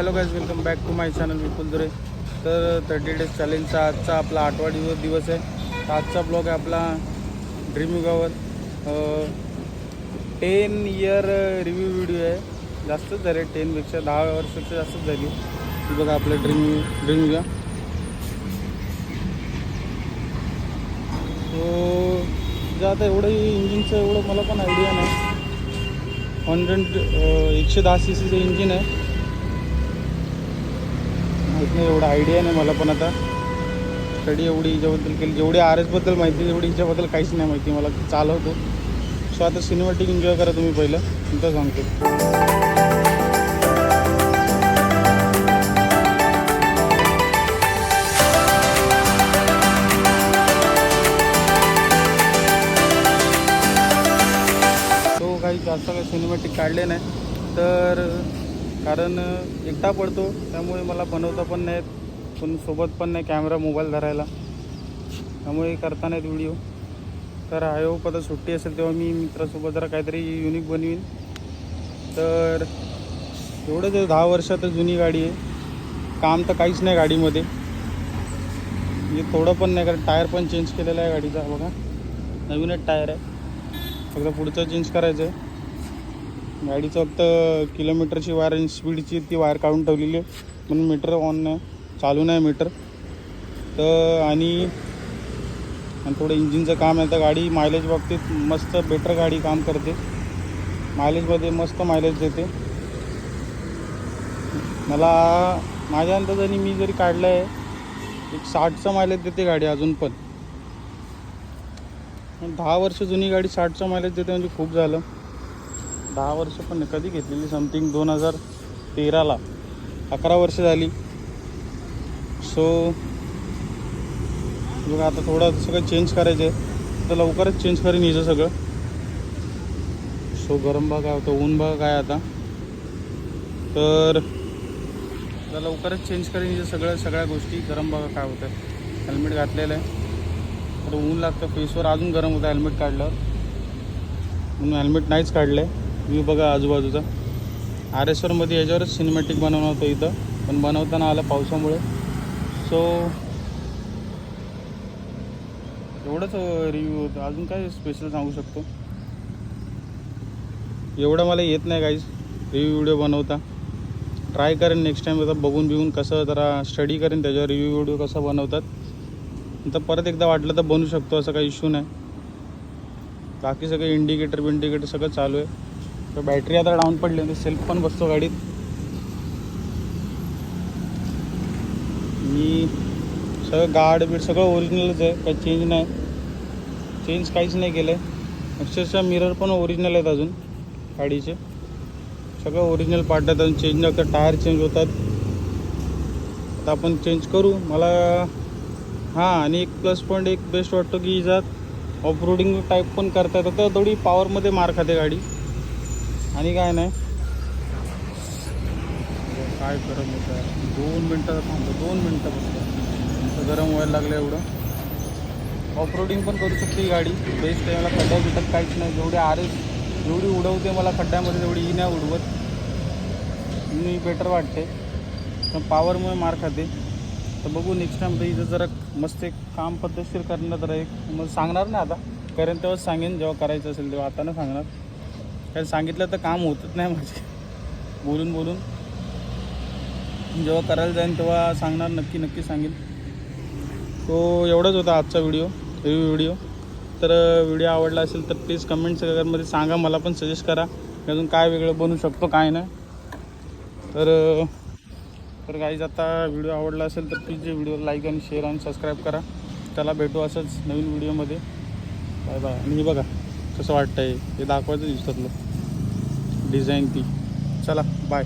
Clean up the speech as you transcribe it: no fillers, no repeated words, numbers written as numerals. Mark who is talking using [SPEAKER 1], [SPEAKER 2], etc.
[SPEAKER 1] Hello guys, welcome back to my channel Vipul Dure. तर 30 days चॅलेंजचा आजचा आपला 8वा दिवस आहे. तर आजचा ब्लॉग आहे आपला ड्रीम युगावर 10 इयर रिव्ह्यू व्हिडिओ आहे. जास्तच झाले, 10पेक्षा 10 वर्षाचं जास्तच झाली. ती बघा आपलं ड्रीम युगा. तो आता एवढं इंजिनचं एवढं मला पण आयडिया नाही. 110 cc इंजिन आहे. माहीत नाही, एवढा आयडिया नाही मला पण. आता स्टडी एवढी हिच्याबद्दल केली, जेवढी RS बद्दल माहिती तेवढी हिच्याबद्दल काहीच नाही माहिती मला. चालवतो. सो आता सिनेमॅटिक एन्जॉय करा तुम्ही पहिलं, नंतर सांगतो. काही जास्त काही सिनेमॅटिक काढले नाही, तर कारण एकटा पडतो, त्यामुळे मला बनवता पण नाहीत, पण सोबत पण नाही कॅमेरा मोबाईल धरायला, त्यामुळे करता नाहीत व्हिडिओ. तर आय होप आता सुट्टी असेल तेव्हा मी मित्रासोबत जरा काहीतरी युनिक बनवीन. तर एवढंच आहे. 10 वर्षात जुनी गाडी आहे. काम तर काहीच नाही गाडीमध्ये, म्हणजे थोडं पण नाही. कारण टायर पण चेंज केलेला आहे गाडीचा. बघा, नवीनच टायर आहे. फक्त पुढचं चेंज करायचं आहे. गाडीचं फक्त किलोमीटरची वायर आणि स्पीडची ती वायर काढून ठेवलेली आहे, म्हणून मीटर ऑन नाही, चालू नाही मीटर. तर आणि थोडं इंजिनचं काम आहे. तर गाडी मायलेज बाबतीत मस्त बेटर गाडी काम करते. मायलेजमध्ये मस्त मायलेज देते. मला माझ्या अंदाजाने मी जरी काढलं आहे, एक 60चं मायलेज देते गाडी अजून पण. 10 वर्ष जुनी गाडी 60चं मायलेज देते म्हणजे खूप झालं. 10 वर्ष पण नाही, कधी घेतलेली, समथिंग 2013ला, 11 वर्ष झाली. सो बघा, आता थोडं सगळं चेंज करायचं आहे, तर लवकरच चेंज करीन हिचं सगळं. सो गरम बघा काय होतं, ऊन बघा काय आता. तर लवकरच चेंज करीन हिचं सगळ्या गोष्टी. गरम बघा काय होतं. हेल्मेट घातलेलं आहे, तर ऊन लागतं फेसवर, अजून गरम होतं हेल्मेट काढल्यावर, म्हणून हेल्मेट नाहीच काढलं आहे. व्ह्यू बघा आजूबाजूचा. RS4मध्ये याच्यावरच सिनेमॅटिक बनवणं होतं इथं, पण बनवताना आलं पावसामुळे. सो एवढंच रिव्ह्यू होतं. अजून काय स्पेशल सांगू शकतो, एवढं मला येत नाही काहीच रिव्ह्यू व्हिडिओ बनवता. ट्राय करेन नेक्स्ट टाईम, आता बघून कसं जरा स्टडी करेन त्याच्यावर रिव्ह्यू व्हिडिओ कसा बनवतात. नंतर परत एकदा वाटलं तर बनवू शकतो, असं काही इश्यू नाही. बाकी सगळं इंडिकेटर सगळं चालू आहे. तर बॅटरी आता डाऊन पडली, म्हणजे सेल्फ पण बसतो गाडीत. मी सगळं गार्ड बीड सगळं ओरिजिनलच आहे, काही चेंज नाही. चेंज काहीच नाही केलं आहे. अक्षरशः मिरर पण ओरिजिनल आहेत अजून गाडीचे. सगळं ओरिजिनल पार्ट आहेत, अजून चेंज लागतात. टायर चेंज होतात, आता आपण चेंज करू. मला आणि एक प्लस पॉईंट, एक बेस्ट वाटतो की हिच्यात ऑफ रोडिंग टाईप पण करता येतं. तर थोडी पॉवरमध्ये मार खाते गाडी, आणि काय नाही. काय गरम होतं आहे, 2 मिनटं थांबतो, 2 मिनटं बसतं, गरम व्हायला लागलं एवढं. ऑफ रोडिंग पण करू शकते ही गाडी, बेस्ट आहे. मला खड्ड्या बिड्ड्यात काहीच नाही. जेवढी उडवते मला खड्ड्यामध्ये, तेवढी ही नाही उडवत. मी बेटर वाटते, पण पॉवरमुळे मार खाते. तर बघू नेक्स्ट टाईम तर इथं जरा मस्त एक काम पद्धतशीर करणार. तर एक मग सांगणार नाही, आता करेन तेव्हाच सांगेन, जेव्हा करायचं असेल तेव्हा. आता नाही सांगणार, कारण सांगितलं तर काम होतच नाही माझे. बोलून जेव्हा करायला जाईन तेव्हा सांगणार, नक्की सांगेन. तो एवढंच होता आजचा रिव्ह्यू व्हिडिओ. तर व्हिडिओ आवडला असेल तर प्लीज कमेंट सेक्शनमध्ये सांगा, मला पण सजेस्ट करा अजून काय वेगळं बनवू शकतो, काय नाही. तर गाईज, आता व्हिडिओ आवडला असेल तर प्लीज व्हिडिओला लाईक आणि शेअर आणि सबस्क्राईब करा. त्याला भेटू असंच नवीन व्हिडिओमध्ये. Bye bye. आणि हे बघा कसं वाटतं आहे, हे दाखवायचं दिसतातलं डिझाईन ती. चला बाय.